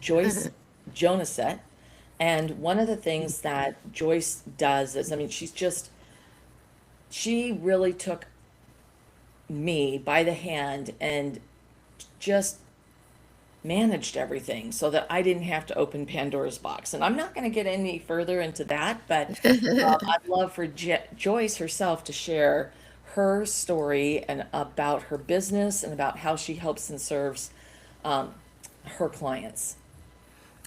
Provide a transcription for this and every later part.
Joyce Jonasset. And one of the things that Joyce does is, I mean, she really took me by the hand and just managed everything so that I didn't have to open Pandora's box. And I'm not going to get any further into that, but I'd love for Joyce herself to share her story and about her business and about how she helps and serves um, her clients.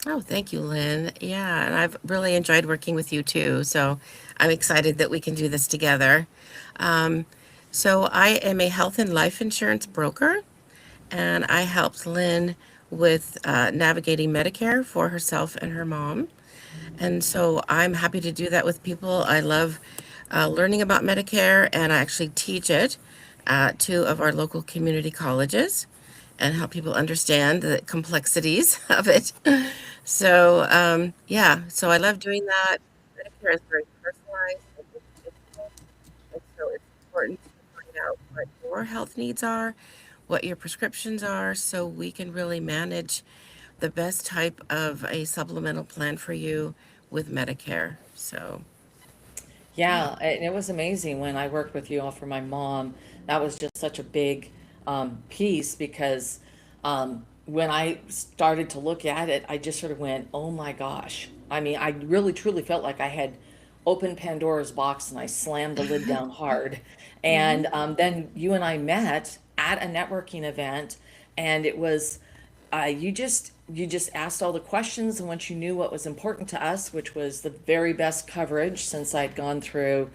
Oh, thank you, Lynn. Yeah, and I've really enjoyed working with you too. So I'm excited that we can do this together. Um, so I am a health and life insurance broker, and I helped Lynn with navigating Medicare for herself and her mom. And so I'm happy to do that with people. I love learning about Medicare, and I actually teach it at two of our local community colleges and help people understand the complexities of it. So, yeah, so I love doing that. Medicare is very personalized and individual, and so it's important to find out what your health needs are, what your prescriptions are, so we can really manage the best type of a supplemental plan for you with Medicare. So, yeah. Yeah, and it was amazing when I worked with you all for my mom. That was just such a big piece because when I started to look at it, I just sort of went, oh my gosh. I mean, I really truly felt like I had opened Pandora's box and I slammed the lid down hard. Hmm. And then you and I met at a networking event, and it was you just asked all the questions, and once you knew what was important to us, which was the very best coverage, since I'd gone through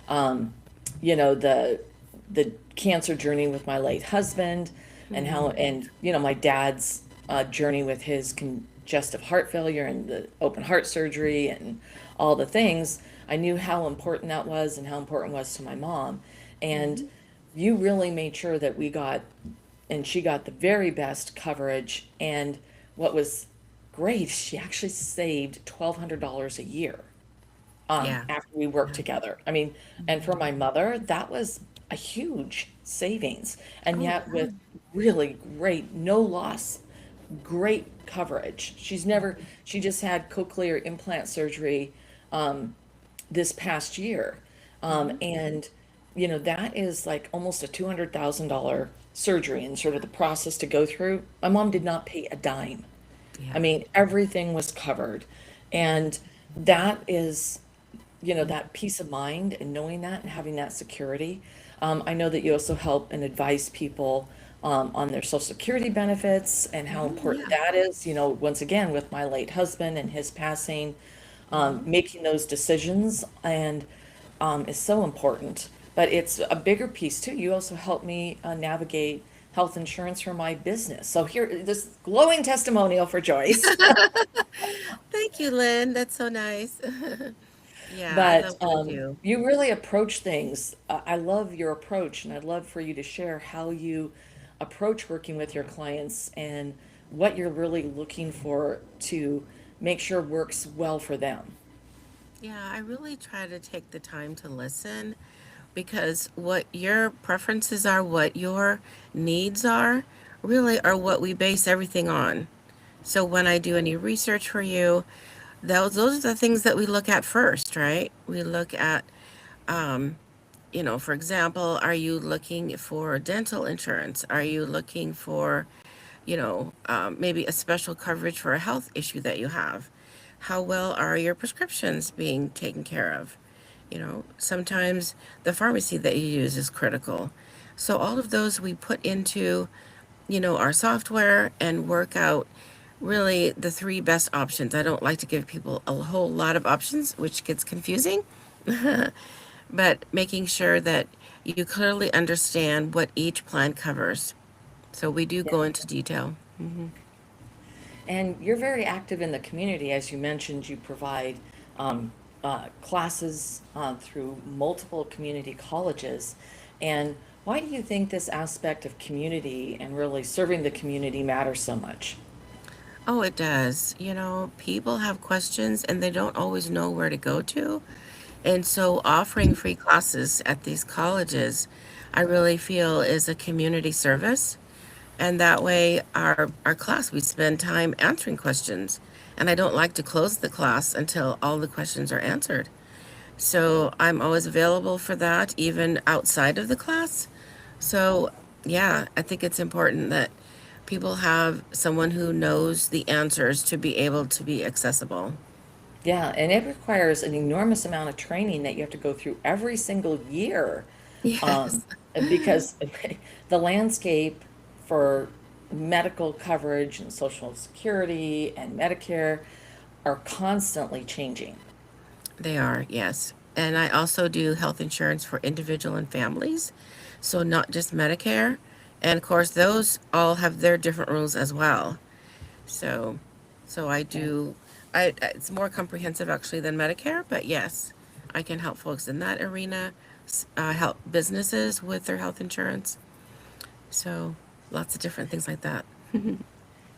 um, the cancer journey with my late husband, and Hmm. how, and my dad's journey with his congestive heart failure and the open heart surgery and all the things. I knew how important that was and how important it was to my mom. And Hmm. you really made sure that she got the very best coverage. And what was great, she actually saved $1,200 a year Yeah. after we worked Yeah. together. I mean, and for my mother, that was a huge savings. And Oh, yet, yeah. with really great, no loss, great coverage. She just had cochlear implant surgery this past year. Hmm. And, that is like almost a $200,000 surgery and sort of the process to go through. My mom did not pay a dime. I Yeah. mean, everything was covered. And that is, that peace of mind and knowing that and having that security. I know that you also help and advise people on their Social Security benefits and how Hmm. important Yeah. that is. Once again, with my late husband and his passing, Hmm. making those decisions and is so important. But it's a bigger piece too. You also help me navigate health insurance for my business. So here, this glowing testimonial for Joyce. Thank you, Lynn. That's so nice. Yeah, I But love what I do. you really approach things. I love your approach, and I'd love for you to share how you approach working with your clients and what you're really looking for to make sure works well for them. Yeah, I really try to take the time to listen because what your preferences are, what your needs are, really are what we base everything on. So when I do any research for you, those are the things that we look at first, right? We look at, um, for example, are you looking for dental insurance? Are you looking for, maybe a special coverage for a health issue that you have? How well are your prescriptions being taken care of? Sometimes the pharmacy that you use is critical. So all of those we put into, our software and work out really the three best options. I don't like to give people a whole lot of options, which gets confusing, but making sure that you clearly understand what each plan covers. So we do Yeah. go into detail. Hmm. And you're very active in the community. As you mentioned, you provide classes through multiple community colleges. And why do you think this aspect of community and really serving the community matters so much? Oh, it does. People have questions and they don't always know where to go to. And so offering free classes at these colleges, I really feel is a community service. And that way, our class, we spend time answering questions. And I don't like to close the class until all the questions are answered. So I'm always available for that, even outside of the class. So, yeah, I think it's important that people have someone who knows the answers to be able to be accessible. Yeah, and it requires an enormous amount of training that you have to go through every single year. Yes. Um, because the landscape for medical coverage and Social Security and Medicare are constantly changing. They are, yes. And I also do health insurance for individual and families, so not just Medicare. And of course, those all have their different rules as well. So, so I Yeah. do, it's more comprehensive actually than Medicare, but yes, I can help folks in that arena, help businesses with their health insurance. So, lots of different things like that.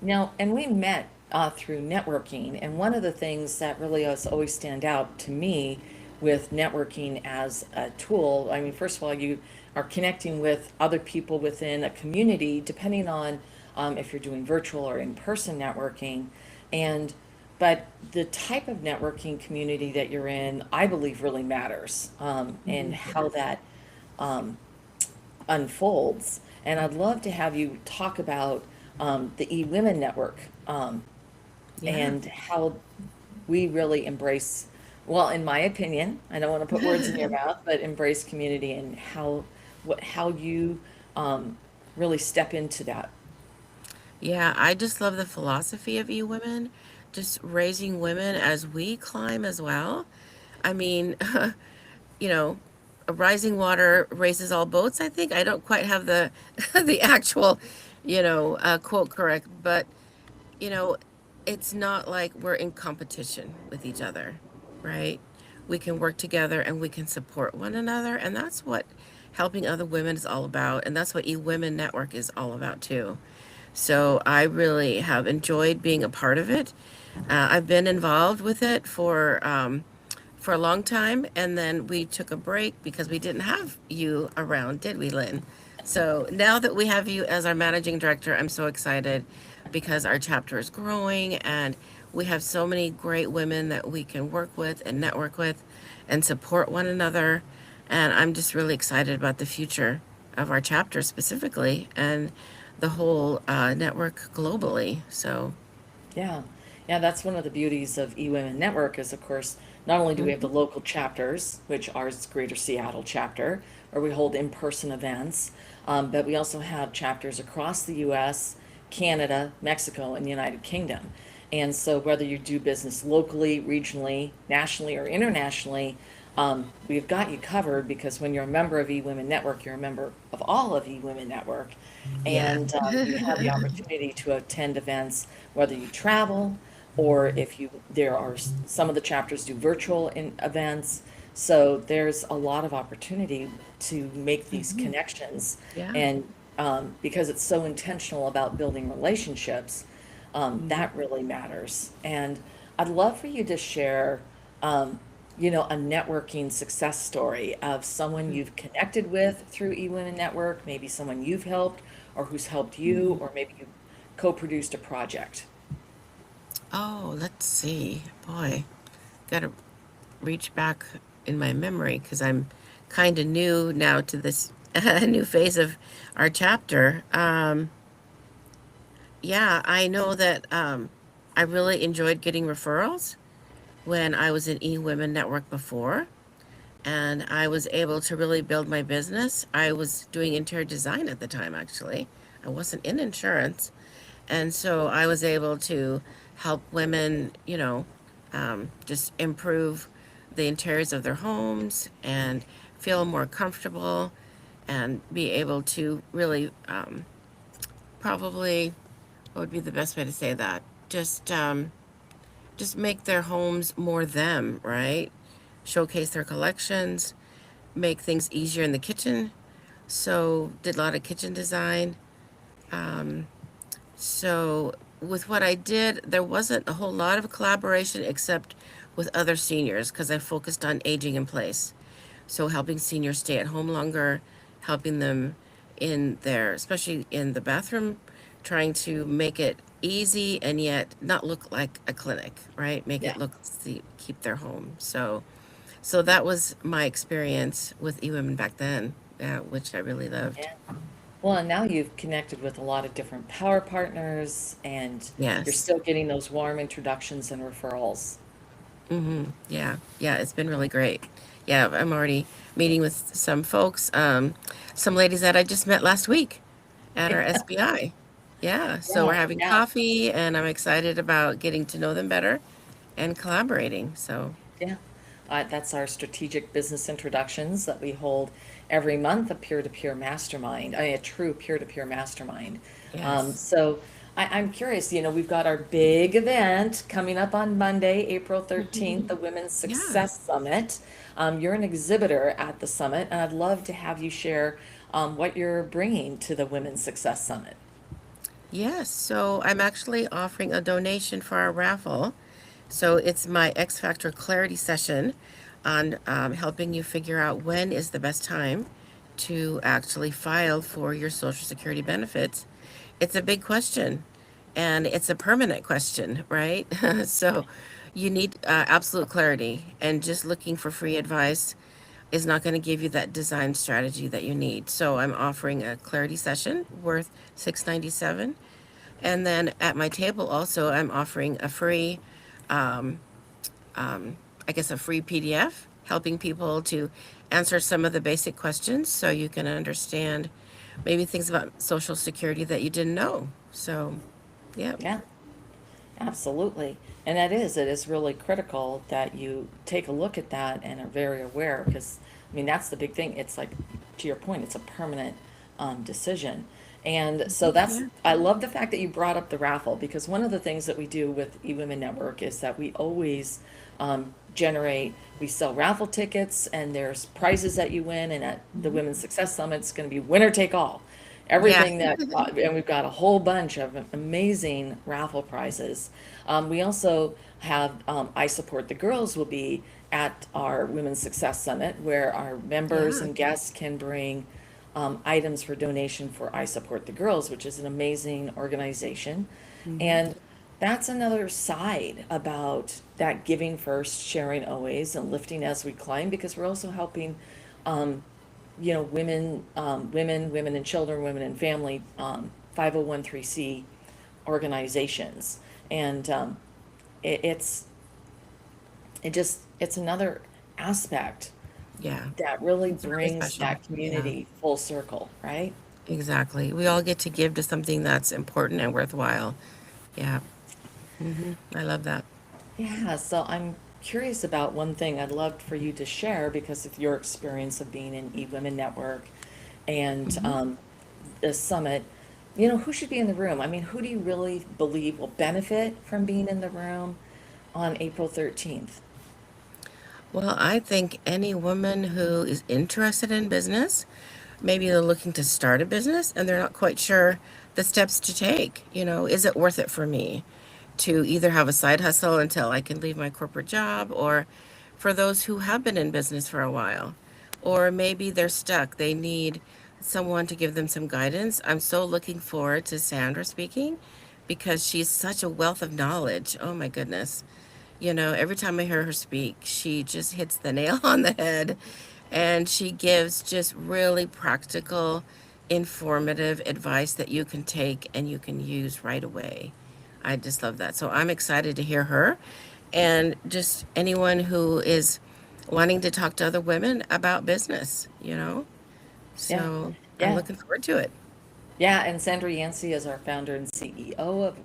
Now, and we met through networking, and one of the things that really has always stand out to me with networking as a tool, I mean, first of all, you are connecting with other people within a community, depending on if you're doing virtual or in-person networking, and but the type of networking community that you're in, I believe, really matters, and how that um, unfolds. And I'd love to have you talk about the eWomen Network, Yeah. and how we really embrace, well, in my opinion, I don't want to put words in your mouth, but embrace community, and how you um, really step into that. Yeah, I just love the philosophy of eWomen, just raising women as we climb as well. I mean, you know, a rising water raises all boats, I think. I don't quite have the the actual, quote correct, but you know, it's not like we're in competition with each other, right? We can work together and we can support one another, and that's what helping other women is all about, and that's what eWomen Network is all about too. So I really have enjoyed being a part of it. I've been involved with it for a long time, and then we took a break because we didn't have you around, did we, Lynn? So now that we have you as our managing director, I'm so excited because our chapter is growing and we have so many great women that we can work with and network with and support one another. And I'm just really excited about the future of our chapter specifically and the whole network globally. So, Yeah, yeah, that's one of the beauties of eWomen Network is, of course, not only do we have the mhm. local chapters, which ours Greater Seattle chapter, where we hold in-person events, but we also have chapters across the U.S., Canada, Mexico, and the United Kingdom. And so whether you do business locally, regionally, nationally, or internationally, we've got you covered, because when you're a member of eWomen Network, you're a member of all of eWomen Network, Yeah. and you have the opportunity to attend events, whether you travel or if you, there are some of the chapters do virtual in events. So there's a lot of opportunity to make these Mhm. connections. Yeah. And because it's so intentional about building relationships, Mhm. that really matters. And I'd love for you to share, um, a networking success story of someone you've connected with through eWomen Network, maybe someone you've helped or who's helped you, or maybe you co-produced a project. Oh, let's see. Boy, got to reach back in my memory because I'm kind of new now to this new phase of our chapter. Yeah, I know that I really enjoyed getting referrals when I was in eWomen Network before, and I was able to really build my business. I was doing interior design at the time, actually. I wasn't in insurance. And so I was able to help women, just improve the interiors of their homes and feel more comfortable and be able to really probably, what would be the best way to say that? Just make their homes more them, right? Showcase their collections, make things easier in the kitchen. So did a lot of kitchen design. Um, So, with what I did, there wasn't a whole lot of collaboration except with other seniors because I focused on aging in place. So, helping seniors stay at home longer, helping them in their, especially in the bathroom. trying to make it easy and yet not look like a clinic, right? Make Yeah. it look, see, keep their home. So that was my experience with eWomen back then, which I really loved. Yeah. Well, and now you've connected with a lot of different power partners and you're Yes. still getting those warm introductions and referrals. Yeah. Yeah. It's been really great. Yeah. I'm already meeting with some folks, some ladies that I just met last week at our SBI. Yeah. So we're Yeah, having yeah, coffee and I'm excited about getting to know them better and collaborating. So, yeah. That's our strategic business introductions that we hold every month, a peer-to-peer mastermind, a true peer-to-peer mastermind. yes. So I'm curious, we've got our big event coming up on Monday, April 13th, the Women's Yeah. Success Summit. You're an exhibitor at the summit, and I'd love to have you share what you're bringing to the Women's Success Summit. Yes. So I'm actually offering a donation for our raffle. So it's my X Factor Clarity session on helping you figure out when is the best time to actually file for your Social Security benefits. It's a big question and it's a permanent question, right? So you need absolute clarity, and just looking for free advice is not going to give you that design strategy that you need. So I'm offering a clarity session worth $697, and then at my table also I'm offering a free um, I guess a free PDF helping people to answer some of the basic questions so you can understand maybe things about Social Security that you didn't know. So, yeah. Yeah. Absolutely. And it is really critical that you take a look at that and are very aware because, I mean, that's the big thing. It's like, to your point, it's a permanent decision. And so Yeah. I love the fact that you brought up the raffle because one of the things that we do with eWomen Network is that we always we sell raffle tickets and there's prizes that you win. And at the Women's Success Summit, it's going to be winner take all. Yeah. Everything that, and we've got a whole bunch of amazing raffle prizes. We also have I Support the Girls will be at our Women's Success Summit where our members Yeah. and guests can bring items for donation for I Support the Girls, which is an amazing organization. And that's another side about that giving first, sharing always, and lifting as we climb because we're also helping women and children, women and family, 501(c) organizations. And it's it's another aspect Yeah. that really It's really brings special. that Yeah. community full circle, right? Exactly. We all get to give to something that's important and worthwhile. Yeah. I love that. Yeah, so I'm curious about one thing I'd love for you to share because of your experience of being in eWomen Network and the summit. Who should be in the room? I mean, who do you really believe will benefit from being in the room on April 13th? Well, I think any woman who is interested in business, maybe they're looking to start a business and they're not quite sure the steps to take. Is it worth it for me to either have a side hustle until I can leave my corporate job, or for those who have been in business for a while, or maybe they're stuck, they need someone to give them some guidance. I'm so looking forward to Sandra speaking because she's such a wealth of knowledge. Oh my goodness. Every time I hear her speak, she just hits the nail on the head, and she gives just really practical, informative advice that you can take and you can use right away. I just love that. So I'm excited to hear her and just anyone who is wanting to talk to other women about business. Yeah, So I'm yeah, looking forward to it. yeah. And Sandra Yancey is our founder and CEO of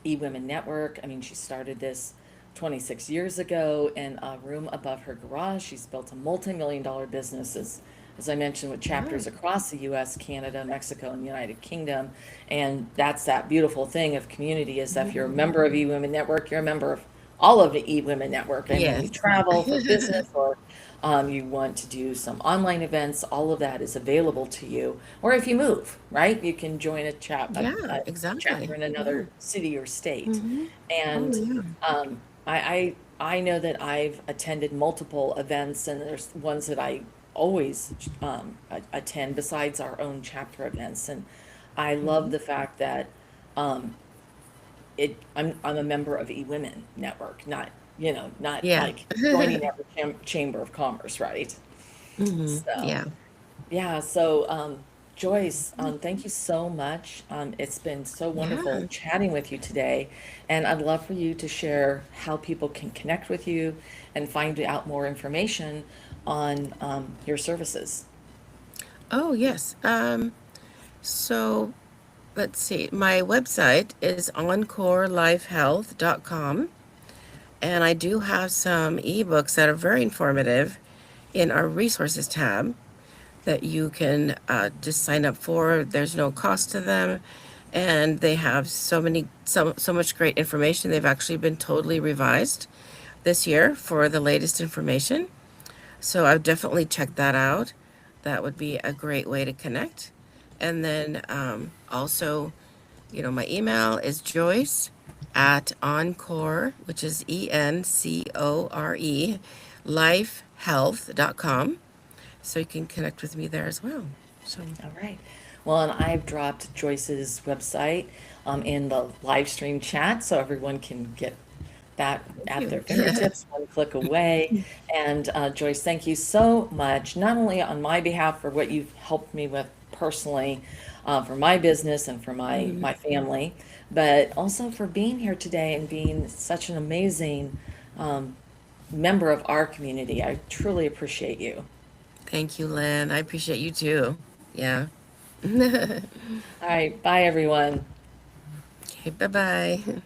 eWomen Network. I mean, she started this 26 years ago in a room above her garage. She's built a multi-million-dollar business, as I mentioned, with Yeah. chapters across the US, Canada, Mexico, and the United Kingdom. And that's that beautiful thing of community is that if you're a member of eWomen Network, you're a member of all of the eWomen Network. And when you Yes. travel for business or you want to do some online events, all of that is available to you. Or if you move, right, you can join Yeah, a chapter exactly. in Yeah. another city or state. Hmm. Oh, And yeah. I know that I've attended multiple events, and there's ones that I always attend besides our own chapter events. And I love Mhm. the fact that um, I'm a member of eWomen Network, not, not Yeah. like joining every chamber of commerce, right? So, Yeah. yeah, so Joyce, thank you so much. It's been so wonderful Yeah. chatting with you today, and I'd love for you to share how people can connect with you and find out more information on your services. Oh, yes. So let's see. My website is encorelifehealth.com, and I do have some ebooks that are very informative in our resources tab that you can just sign up for. There's no cost to them, and they have so much great information. They've actually been totally revised this year for the latest information. So I've definitely checked that out. That would be a great way to connect. And then also, my email is Joyce at Encore, which is ENCORE, lifehealth.com. So you can connect with me there as well. So, All right. Well, and I've dropped Joyce's website in the live stream chat so everyone can get that thank at you. their fingertips, one click away. And Joyce, thank you so much, not only on my behalf for what you've helped me with personally, for my business and for Mhm. my family, but also for being here today and being such an amazing um, member of our community. I truly appreciate you. Thank you, Lynn. I appreciate you too. Yeah. Okay, All right. Bye, everyone. bye bye.